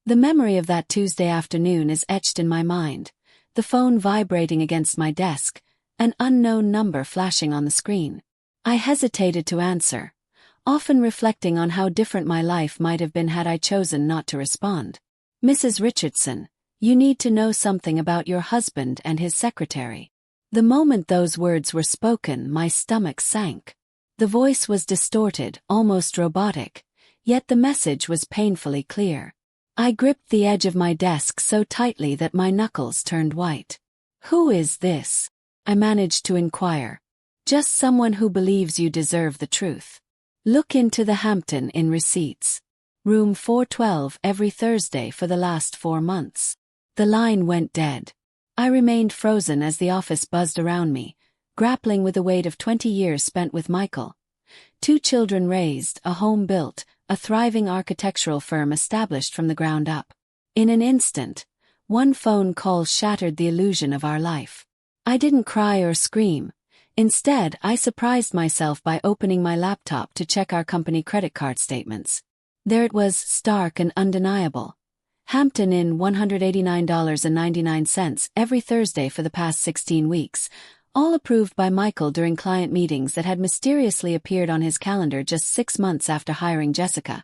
The memory of that Tuesday afternoon is etched in my mind, the phone vibrating against my desk, an unknown number flashing on the screen. I hesitated to answer, often reflecting on how different my life might have been had I chosen not to respond. "Mrs. Richardson, you need to know something about your husband and his secretary." The moment those words were spoken, my stomach sank. The voice was distorted, almost robotic, yet the message was painfully clear. I gripped the edge of my desk so tightly that my knuckles turned white. "Who is this?" I managed to inquire. "Just someone who believes you deserve the truth. Look into the Hampton Inn receipts. Room 412 every Thursday for the last 4 months." The line went dead. I remained frozen as the office buzzed around me, grappling with the weight of 20 years spent with Michael. 2 children raised, a home built, a thriving architectural firm established from the ground up. In an instant, one phone call shattered the illusion of our life. I didn't cry or scream. Instead, I surprised myself by opening my laptop to check our company credit card statements. There it was, stark and undeniable. Hampton Inn, $189.99 every Thursday for the past 16 weeks, all approved by Michael during client meetings that had mysteriously appeared on his calendar just 6 months after hiring Jessica,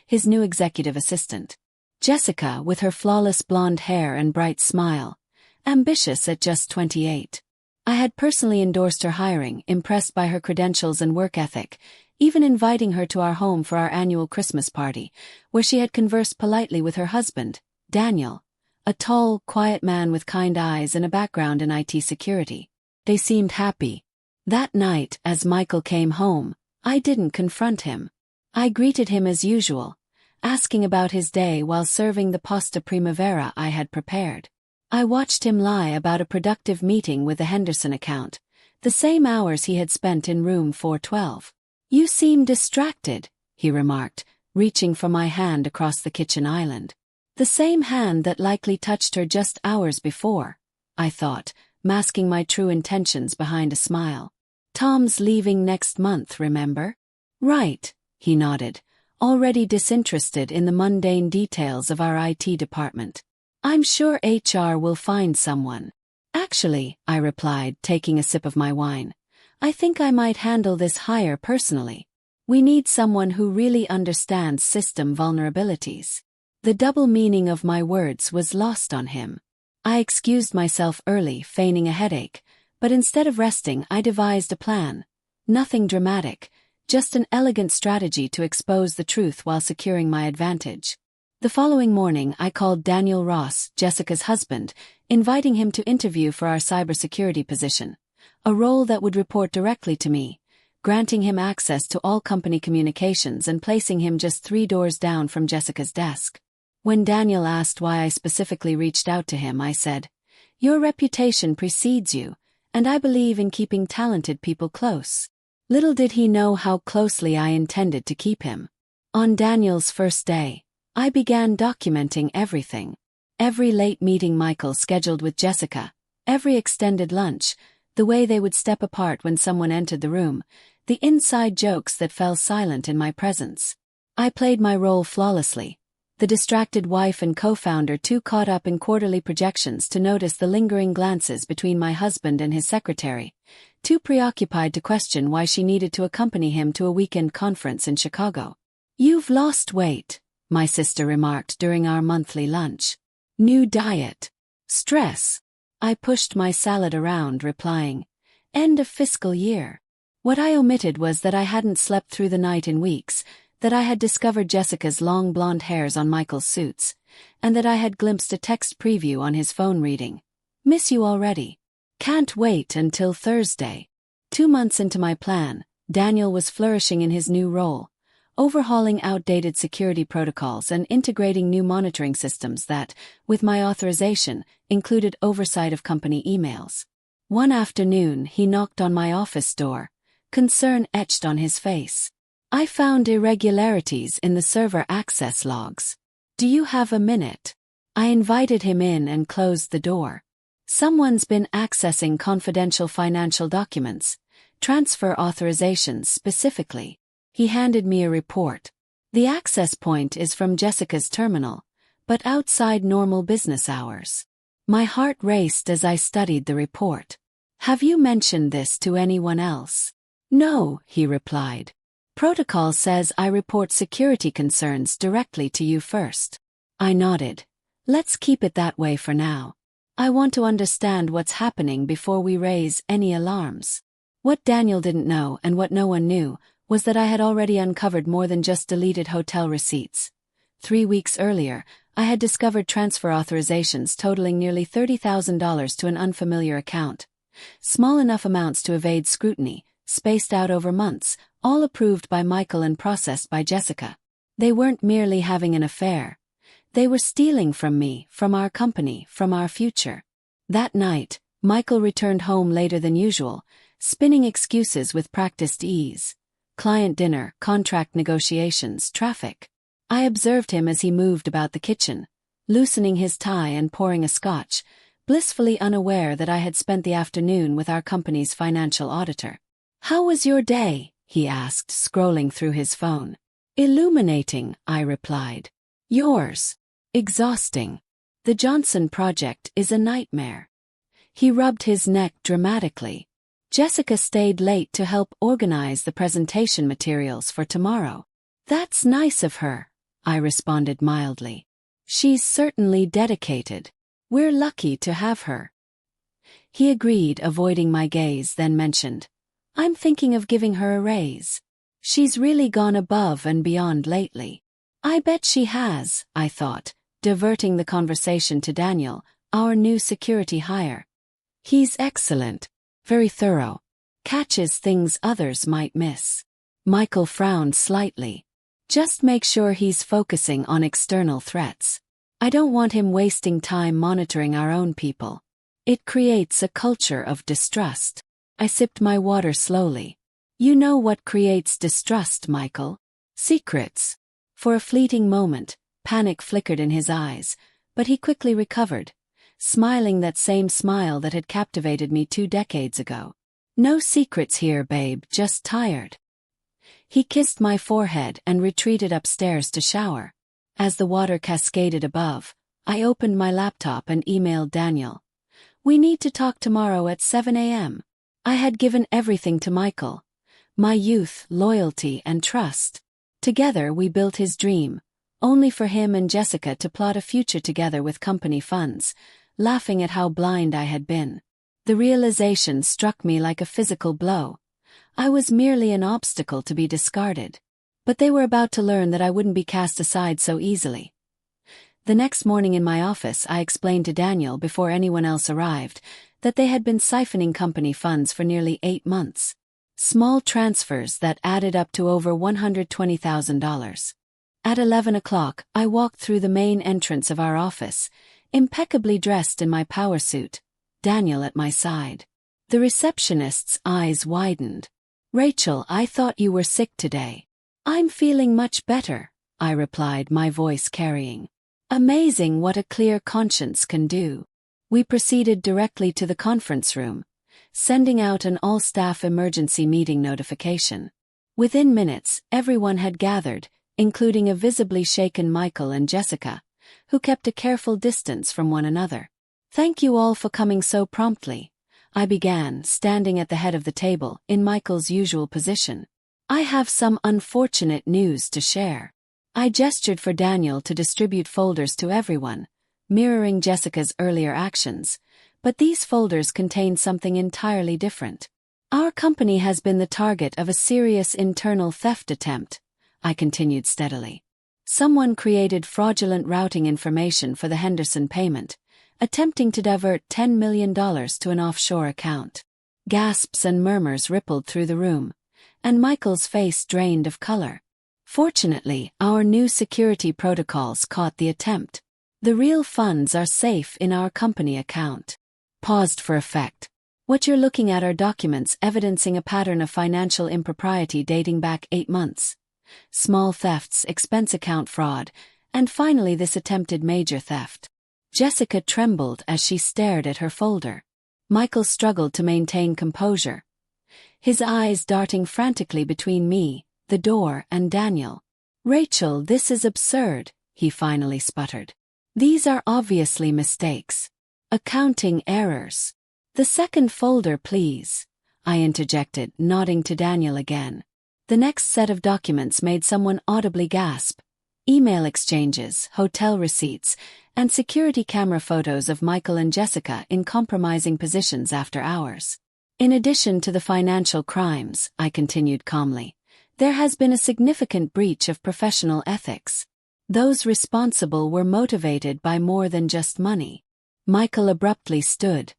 his new executive assistant. Jessica, with her flawless blonde hair and bright smile, ambitious at just 28. I had personally endorsed her hiring, impressed by her credentials and work ethic, even inviting her to our home for our annual Christmas party, where she had conversed politely with her husband, Daniel, a tall, quiet man with kind eyes and a background in IT security. They seemed happy. That night, as Michael came home, I didn't confront him. I greeted him as usual, asking about his day while serving the pasta primavera I had prepared. I watched him lie about a productive meeting with the Henderson account, the same hours he had spent in room 412. "You seem distracted," he remarked, reaching for my hand across the kitchen island. The same hand that likely touched her just hours before, I thought, masking my true intentions behind a smile. "Tom's leaving next month, remember?" "Right," he nodded, already disinterested in the mundane details of our IT department. "I'm sure HR will find someone." "Actually," I replied, taking a sip of my wine, "I think I might handle this hire personally. We need someone who really understands system vulnerabilities." The double meaning of my words was lost on him. I excused myself early, feigning a headache, but instead of resting, I devised a plan. Nothing dramatic, just an elegant strategy to expose the truth while securing my advantage. The following morning, I called Daniel Ross, Jessica's husband, inviting him to interview for our cybersecurity position, a role that would report directly to me, granting him access to all company communications and placing him just 3 doors down from Jessica's desk. When Daniel asked why I specifically reached out to him, I said, "Your reputation precedes you, and I believe in keeping talented people close." Little did he know how closely I intended to keep him. On Daniel's first day, I began documenting everything. Every late meeting Michael scheduled with Jessica, every extended lunch, the way they would step apart when someone entered the room, the inside jokes that fell silent in my presence. I played my role flawlessly, the distracted wife and co-founder too caught up in quarterly projections to notice the lingering glances between my husband and his secretary, too preoccupied to question why she needed to accompany him to a weekend conference in Chicago. "You've lost weight," my sister remarked during our monthly lunch. "New diet. Stress." I pushed my salad around, replying, "End of fiscal year." What I omitted was that I hadn't slept through the night in weeks, that I had discovered Jessica's long blonde hairs on Michael's suits, and that I had glimpsed a text preview on his phone reading, "Miss you already. Can't wait until Thursday." 2 months into my plan, Daniel was flourishing in his new role, overhauling outdated security protocols and integrating new monitoring systems that, with my authorization, included oversight of company emails. One afternoon, he knocked on my office door, concern etched on his face. "I found irregularities in the server access logs. Do you have a minute?" I invited him in and closed the door. "Someone's been accessing confidential financial documents, transfer authorizations specifically." He handed me a report. "The access point is from Jessica's terminal, but outside normal business hours. My heart raced as I studied the report. "Have you mentioned this to anyone else?" "No," he replied. "Protocol says I report security concerns directly to you first." I nodded. "Let's keep it that way for now. I want to understand what's happening before we raise any alarms." What Daniel didn't know, and what no one knew, was that I had already uncovered more than just deleted hotel receipts. 3 weeks earlier, I had discovered transfer authorizations totaling nearly $30,000 to an unfamiliar account. Small enough amounts to evade scrutiny, spaced out over months, all approved by Michael and processed by Jessica. They weren't merely having an affair. They were stealing from me, from our company, from our future. That night, Michael returned home later than usual, spinning excuses with practiced ease. Client dinner, contract negotiations, traffic. I observed him as he moved about the kitchen, loosening his tie and pouring a scotch, blissfully unaware that I had spent the afternoon with our company's financial auditor. "How was your day?" he asked, scrolling through his phone. "Illuminating," I replied. "Yours?" "Exhausting. The Johnson project is a nightmare." He rubbed his neck dramatically. "Jessica stayed late to help organize the presentation materials for tomorrow." "That's nice of her," I responded mildly. "She's certainly dedicated. We're lucky to have her." He agreed, avoiding my gaze, then mentioned, "I'm thinking of giving her a raise. She's really gone above and beyond lately." "I bet she has," I thought, diverting the conversation to Daniel, our new security hire. "He's excellent. Very thorough. Catches things others might miss." Michael frowned slightly. "Just make sure he's focusing on external threats. I don't want him wasting time monitoring our own people. It creates a culture of distrust." I sipped my water slowly. "You know what creates distrust, Michael? Secrets." For a fleeting moment, panic flickered in his eyes, but he quickly recovered, smiling that same smile that had captivated me 2 decades ago. "No secrets here, babe, just tired." He kissed my forehead and retreated upstairs to shower. As the water cascaded above, I opened my laptop and emailed Daniel. "We need to talk tomorrow at 7 a.m. I had given everything to Michael. My youth, loyalty, and trust. Together we built his dream, only for him and Jessica to plot a future together with company funds, laughing at how blind I had been. The realization struck me like a physical blow. I was merely an obstacle to be discarded. But they were about to learn that I wouldn't be cast aside so easily. The next morning in my office, I explained to Daniel, before anyone else arrived, that they had been siphoning company funds for nearly 8 months. Small transfers that added up to over $120,000. At 11 o'clock, I walked through the main entrance of our office, impeccably dressed in my power suit, Daniel at my side. The receptionist's eyes widened. "Rachel, I thought you were sick today." "I'm feeling much better," I replied, my voice carrying. Amazing what a clear conscience can do. We proceeded directly to the conference room, sending out an all-staff emergency meeting notification. Within minutes, everyone had gathered, including a visibly shaken Michael and Jessica, who kept a careful distance from one another. "Thank you all for coming so promptly," I began, standing at the head of the table, in Michael's usual position. "I have some unfortunate news to share." I gestured for Daniel to distribute folders to everyone, mirroring Jessica's earlier actions, but these folders contained something entirely different. "Our company has been the target of a serious internal theft attempt," I continued steadily. "Someone created fraudulent routing information for the Henderson payment, attempting to divert $10 million to an offshore account." Gasps and murmurs rippled through the room, and Michael's face drained of color. Fortunately, our new security protocols caught the attempt. "The real funds are safe in our company account." Paused for effect. "What you're looking at are documents evidencing a pattern of financial impropriety dating back 8 months. Small thefts, expense account fraud, and finally this attempted major theft." Jessica trembled as she stared at her folder. Michael struggled to maintain composure, his eyes darting frantically between me, the door, and Daniel. "Rachel, this is absurd," he finally sputtered. These are obviously mistakes. Accounting errors. The second folder, please, I interjected, nodding to Daniel again. The next set of documents made someone audibly gasp. Email exchanges, hotel receipts, and security camera photos of Michael and Jessica in compromising positions after hours. In addition to the financial crimes, I continued calmly, there has been a significant breach of professional ethics. Those responsible were motivated by more than just money. Michael abruptly stood,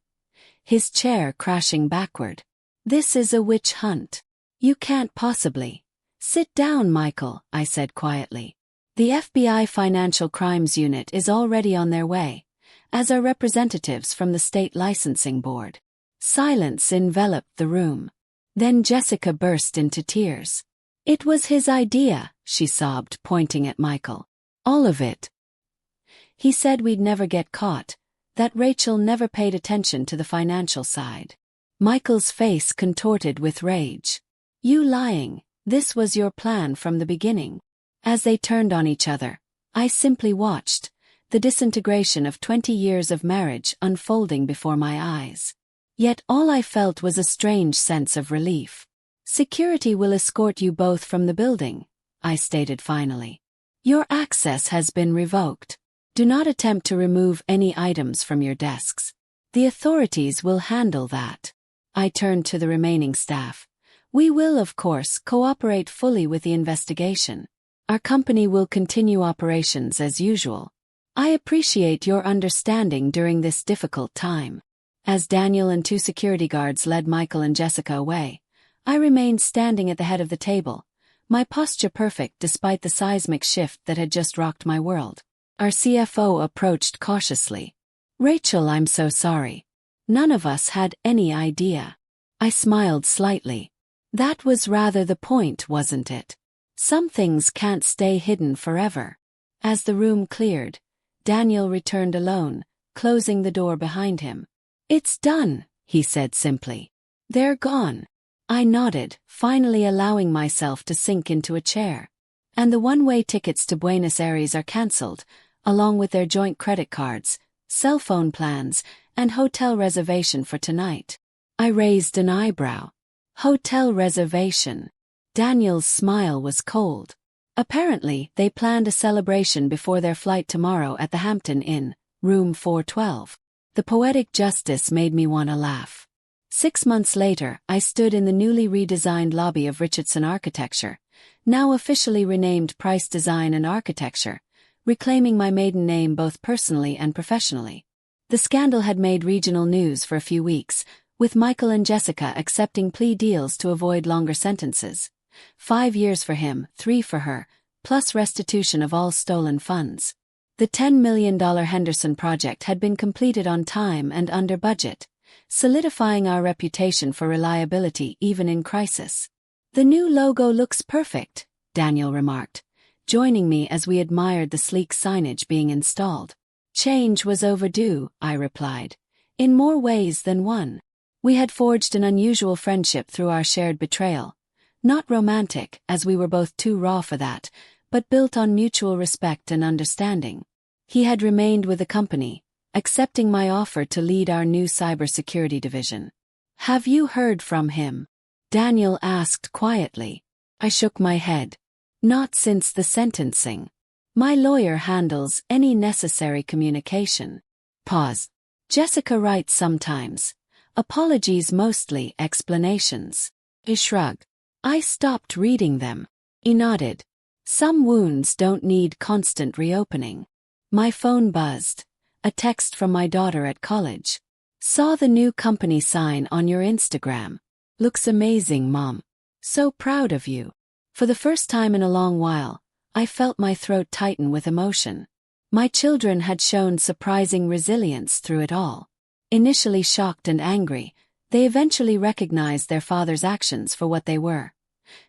his chair crashing backward. This is a witch hunt. You can't possibly. Sit down, Michael, I said quietly. The FBI Financial Crimes Unit is already on their way, as are representatives from the State Licensing Board. Silence enveloped the room. Then Jessica burst into tears. It was his idea, she sobbed, pointing at Michael. All of it. He said we'd never get caught, that Rachel never paid attention to the financial side. Michael's face contorted with rage. You lying, this was your plan from the beginning. As they turned on each other, I simply watched, the disintegration of 20 years of marriage unfolding before my eyes. Yet all I felt was a strange sense of relief. Security will escort you both from the building, I stated finally. Your access has been revoked. Do not attempt to remove any items from your desks. The authorities will handle that. I turned to the remaining staff. We will, of course, cooperate fully with the investigation. Our company will continue operations as usual. I appreciate your understanding during this difficult time. As Daniel and two security guards led Michael and Jessica away, I remained standing at the head of the table, my posture perfect despite the seismic shift that had just rocked my world. Our CFO approached cautiously. Rachel, I'm so sorry. None of us had any idea. I smiled slightly. That was rather the point, wasn't it? Some things can't stay hidden forever. As the room cleared, Daniel returned alone, closing the door behind him. It's done, he said simply. They're gone. I nodded, finally allowing myself to sink into a chair. And the one-way tickets to Buenos Aires are cancelled, along with their joint credit cards, cell phone plans, and hotel reservation for tonight. I raised an eyebrow. Hotel reservation. Daniel's smile was cold. Apparently, they planned a celebration before their flight tomorrow at the Hampton Inn, room 412. The poetic justice made me want to laugh. 6 months later, I stood in the newly redesigned lobby of Richardson Architecture, now officially renamed Price Design and Architecture, reclaiming my maiden name both personally and professionally. The scandal had made regional news for a few weeks, with Michael and Jessica accepting plea deals to avoid longer sentences. 5 years for him, 3 for her, plus restitution of all stolen funds. The $10 million Henderson project had been completed on time and under budget, solidifying our reputation for reliability even in crisis. The new logo looks perfect, Daniel remarked, joining me as we admired the sleek signage being installed. Change was overdue, I replied, in more ways than one. We had forged an unusual friendship through our shared betrayal. Not romantic, as we were both too raw for that, but built on mutual respect and understanding. He had remained with the company, accepting my offer to lead our new cybersecurity division. Have you heard from him? Daniel asked quietly. I shook my head. Not since the sentencing. My lawyer handles any necessary communication. Pause. Jessica writes sometimes. Apologies mostly explanations. A shrug. I stopped reading them. He nodded. Some wounds don't need constant reopening. My phone buzzed. A text from my daughter at college. Saw the new company sign on your Instagram. Looks amazing, Mom. So proud of you. For the first time in a long while, I felt my throat tighten with emotion. My children had shown surprising resilience through it all. Initially shocked and angry, they eventually recognized their father's actions for what they were.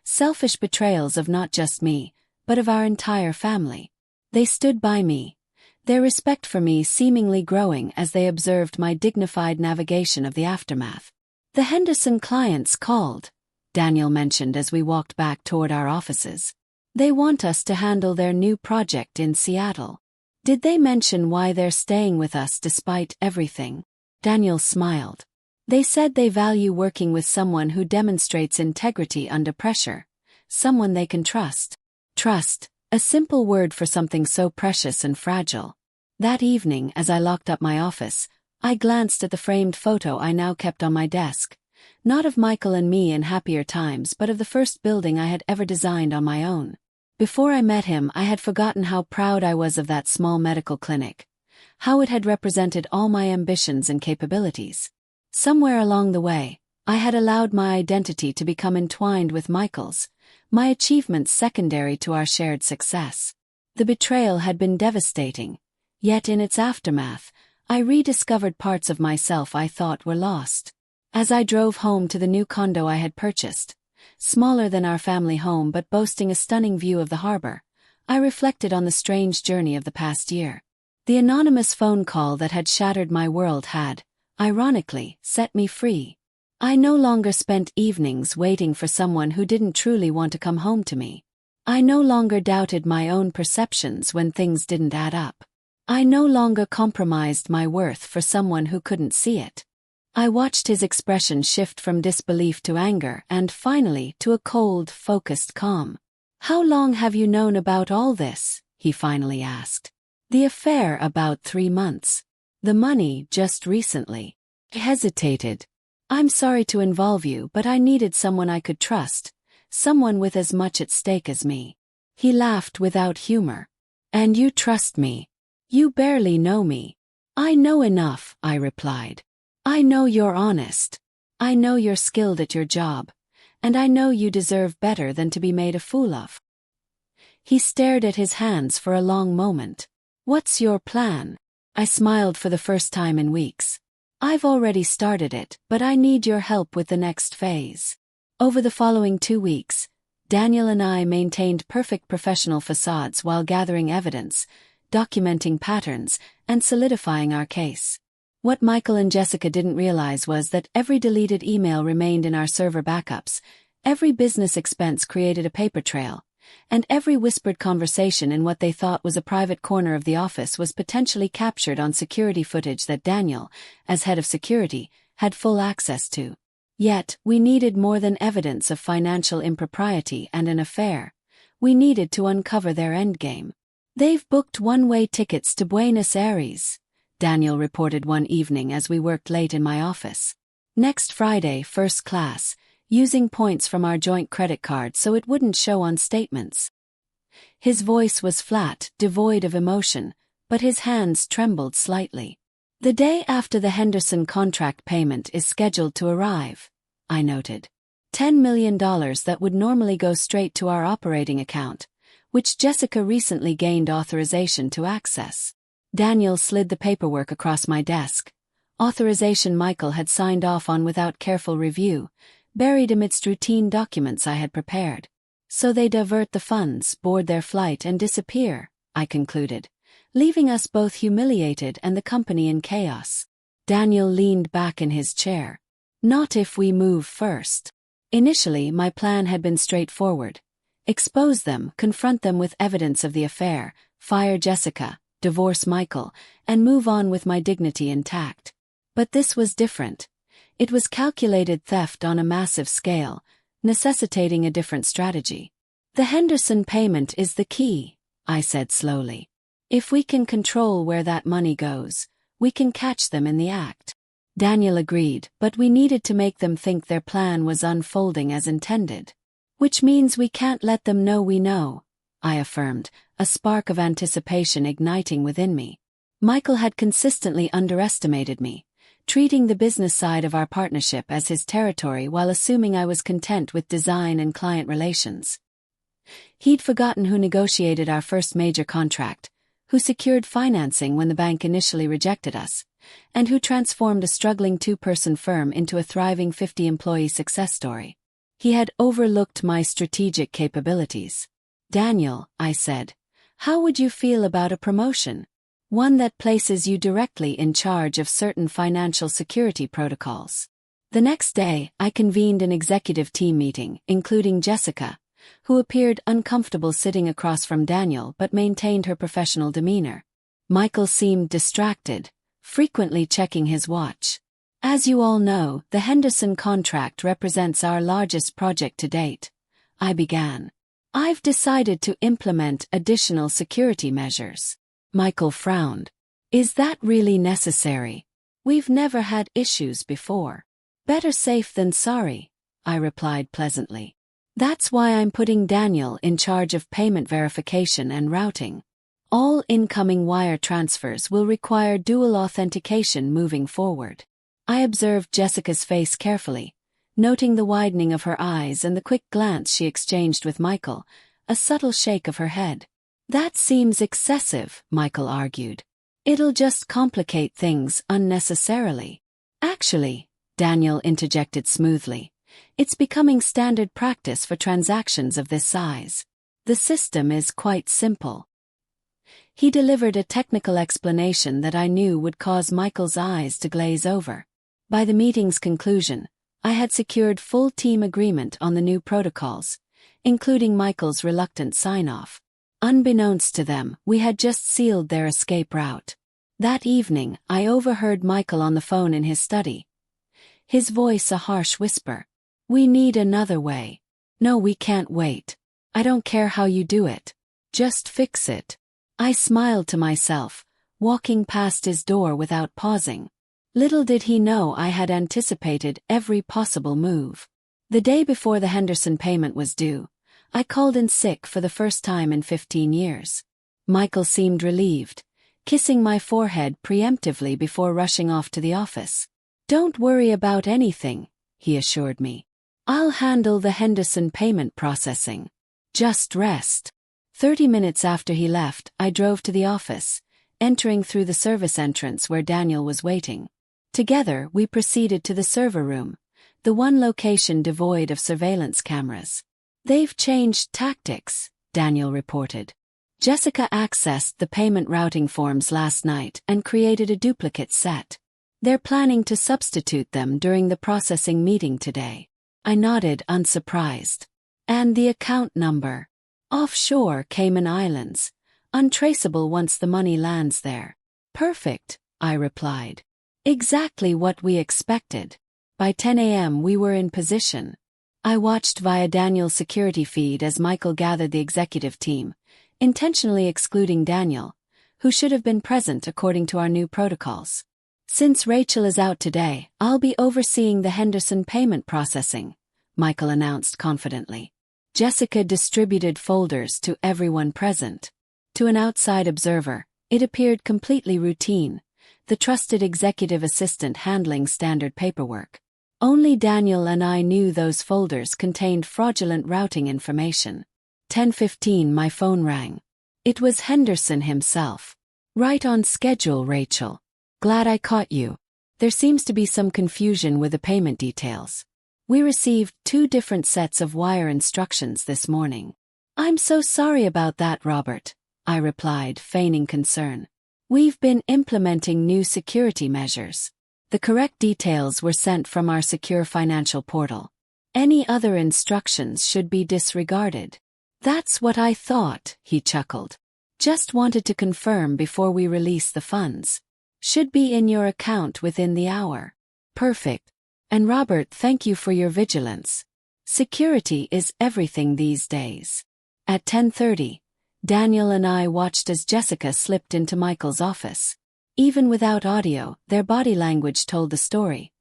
Selfish betrayals of not just me, but of our entire family. They stood by me, their respect for me seemingly growing as they observed my dignified navigation of the aftermath. The Henderson clients called, Daniel mentioned as we walked back toward our offices. They want us to handle their new project in Seattle. Did they mention why they're staying with us despite everything? Daniel smiled. They said they value working with someone who demonstrates integrity under pressure, someone they can trust. Trust, a simple word for something so precious and fragile. That evening, as I locked up my office, I glanced at the framed photo I now kept on my desk. Not of Michael and me in happier times, but of the first building I had ever designed on my own. Before I met him, I had forgotten how proud I was of that small medical clinic, how it had represented all my ambitions and capabilities. Somewhere along the way, I had allowed my identity to become entwined with Michael's, my achievements secondary to our shared success. The betrayal had been devastating, yet in its aftermath, I rediscovered parts of myself I thought were lost. As I drove home to the new condo I had purchased, smaller than our family home but boasting a stunning view of the harbor, I reflected on the strange journey of the past year. The anonymous phone call that had shattered my world had, ironically, set me free. I no longer spent evenings waiting for someone who didn't truly want to come home to me. I no longer doubted my own perceptions when things didn't add up. I no longer compromised my worth for someone who couldn't see it. I watched his expression shift from disbelief to anger and finally to a cold, focused calm. "How long have you known about all this?" he finally asked. "The affair about 3 months. The money just recently." I hesitated. "I'm sorry to involve you, but I needed someone I could trust, someone with as much at stake as me." He laughed without humor. "And you trust me? You barely know me." "I know enough," I replied. "I know you're honest. I know you're skilled at your job. And I know you deserve better than to be made a fool of." He stared at his hands for a long moment. "What's your plan?" I smiled for the first time in weeks. "I've already started it, but I need your help with the next phase." Over the following 2 weeks, Daniel and I maintained perfect professional facades while gathering evidence, documenting patterns, and solidifying our case. What Michael and Jessica didn't realize was that every deleted email remained in our server backups, every business expense created a paper trail, and every whispered conversation in what they thought was a private corner of the office was potentially captured on security footage that Daniel, as head of security, had full access to. Yet, we needed more than evidence of financial impropriety and an affair. We needed to uncover their endgame. "They've booked one-way tickets to Buenos Aires," Daniel reported one evening as we worked late in my office. "Next Friday, first class, using points from our joint credit card so it wouldn't show on statements." His voice was flat, devoid of emotion, but his hands trembled slightly. "The day after the Henderson contract payment is scheduled to arrive," I noted. $10 million that would normally go straight to our operating account, which Jessica recently gained authorization to access. Daniel slid the paperwork across my desk. Authorization Michael had signed off on without careful review, buried amidst routine documents I had prepared. "So they divert the funds, board their flight and disappear," I concluded, leaving us both humiliated and the company in chaos. Daniel leaned back in his chair. "Not if we move first." Initially, my plan had been straightforward. Expose them, confront them with evidence of the affair, fire Jessica, divorce Michael, and move on with my dignity intact. But this was different. It was calculated theft on a massive scale, necessitating a different strategy. "The Henderson payment is the key," I said slowly. "If we can control where that money goes, we can catch them in the act." Daniel agreed, but we needed to make them think their plan was unfolding as intended. "Which means we can't let them know we know," I affirmed, a spark of anticipation igniting within me. Michael had consistently underestimated me, treating the business side of our partnership as his territory while assuming I was content with design and client relations. He'd forgotten who negotiated our first major contract, who secured financing when the bank initially rejected us, and who transformed a struggling 2-person firm into a thriving 50-employee success story. He had overlooked my strategic capabilities. "Daniel," I said, "how would you feel about a promotion? One that places you directly in charge of certain financial security protocols." The next day, I convened an executive team meeting, including Jessica, who appeared uncomfortable sitting across from Daniel but maintained her professional demeanor. Michael seemed distracted, frequently checking his watch. As you all know, the Henderson contract represents our largest project to date, I began. I've decided to implement additional security measures. Michael frowned. Is that really necessary? We've never had issues before. Better safe than sorry, I replied pleasantly. That's why I'm putting Daniel in charge of payment verification and routing. All incoming wire transfers will require dual authentication moving forward. I observed Jessica's face carefully, noting the widening of her eyes and the quick glance she exchanged with Michael, a subtle shake of her head. That seems excessive, Michael argued. It'll just complicate things unnecessarily. Actually, Daniel interjected smoothly, it's becoming standard practice for transactions of this size. The system is quite simple. He delivered a technical explanation that I knew would cause Michael's eyes to glaze over. By the meeting's conclusion, I had secured full team agreement on the new protocols, including Michael's reluctant sign-off. Unbeknownst to them, we had just sealed their escape route. That evening, I overheard Michael on the phone in his study. His voice a harsh whisper. We need another way. No, we can't wait. I don't care how you do it. Just fix it. I smiled to myself, walking past his door without pausing. Little did he know I had anticipated every possible move. The day before the Henderson payment was due, I called in sick for the first time in 15 years. Michael seemed relieved, kissing my forehead preemptively before rushing off to the office. Don't worry about anything, he assured me. I'll handle the Henderson payment processing. Just rest. 30 minutes after he left, I drove to the office, entering through the service entrance where Daniel was waiting. Together, we proceeded to the server room, the one location devoid of surveillance cameras. They've changed tactics, Daniel reported. Jessica accessed the payment routing forms last night and created a duplicate set. They're planning to substitute them during the processing meeting today. I nodded, unsurprised. And the account number? Offshore Cayman Islands. Untraceable once the money lands there. Perfect, I replied. Exactly what we expected. By 10 a.m. we were in position. I watched via Daniel's security feed as Michael gathered the executive team, intentionally excluding Daniel, who should have been present according to our new protocols. Since Rachel is out today, I'll be overseeing the Henderson payment processing, Michael announced confidently. Jessica distributed folders to everyone present. To an outside observer, it appeared completely routine, the trusted executive assistant handling standard paperwork. Only Daniel and I knew those folders contained fraudulent routing information. 10:15 my phone rang. It was Henderson himself. Right on schedule, Rachel. Glad I caught you. There seems to be some confusion with the payment details. We received 2 different sets of wire instructions this morning. I'm so sorry about that, Robert, I replied, feigning concern. We've been implementing new security measures. The correct details were sent from our secure financial portal. Any other instructions should be disregarded. That's what I thought, he chuckled. Just wanted to confirm before we release the funds. Should be in your account within the hour. Perfect. And Robert, thank you for your vigilance. Security is everything these days. At 10:30, Daniel and I watched as Jessica slipped into Michael's office. Even without audio, their body language told the story.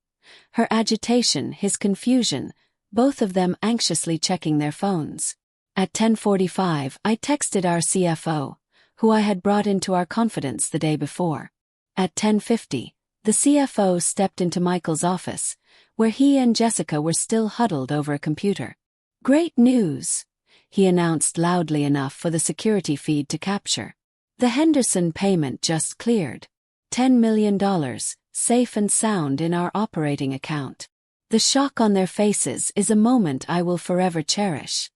Her agitation, his confusion, both of them anxiously checking their phones. At 10:45, I texted our CFO, who I had brought into our confidence the day before. At 10:50, the CFO stepped into Michael's office, where he and Jessica were still huddled over a computer. Great news, he announced loudly enough for the security feed to capture. The Henderson payment just cleared. $10 million, safe and sound in our operating account. The shock on their faces is a moment I will forever cherish.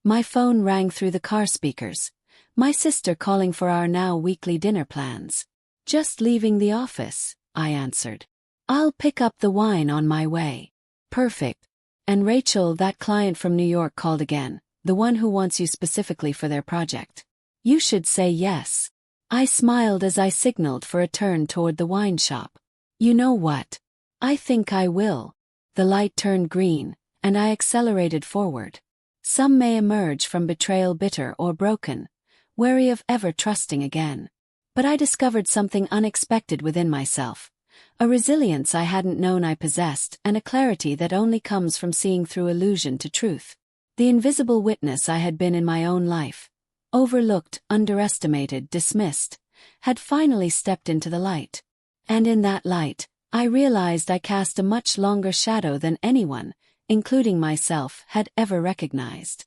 My phone rang through the car speakers, my sister calling for our now weekly dinner plans. Just leaving the office, I answered. I'll pick up the wine on my way. Perfect. And Rachel, that client from New York called again, the one who wants you specifically for their project. You should say yes. I smiled as I signaled for a turn toward the wine shop. You know what? I think I will. The light turned green, and I accelerated forward. Some may emerge from betrayal bitter or broken, wary of ever trusting again. But I discovered something unexpected within myself. A resilience I hadn't known I possessed, and a clarity that only comes from seeing through illusion to truth. The invisible witness I had been in my own life, overlooked, underestimated, dismissed, had finally stepped into the light. And in that light, I realized I cast a much longer shadow than anyone, including myself, had ever recognized.